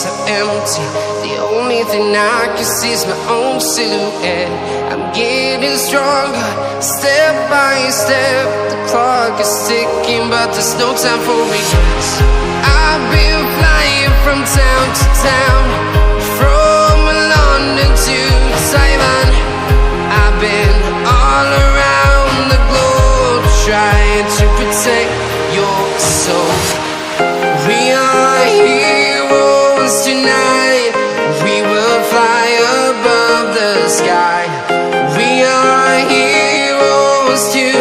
so empty. The only thing I can see is my own silhouette. I'm getting stronger, step by step. The clock is ticking, but there's no time for regrets. I've been flying from town to town, from London to Taiwan. I've been all around the globe, trying to protect your soul. We are heroes tonight. We will fly above the sky. We are heroes tonight.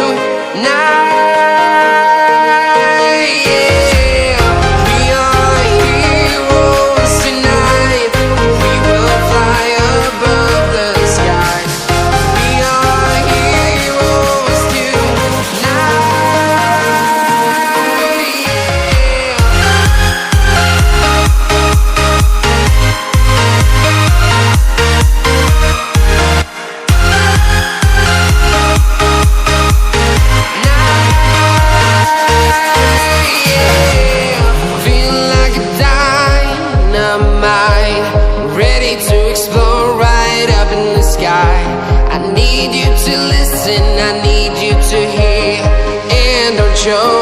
I need you to listen, I need you to hear, and don't show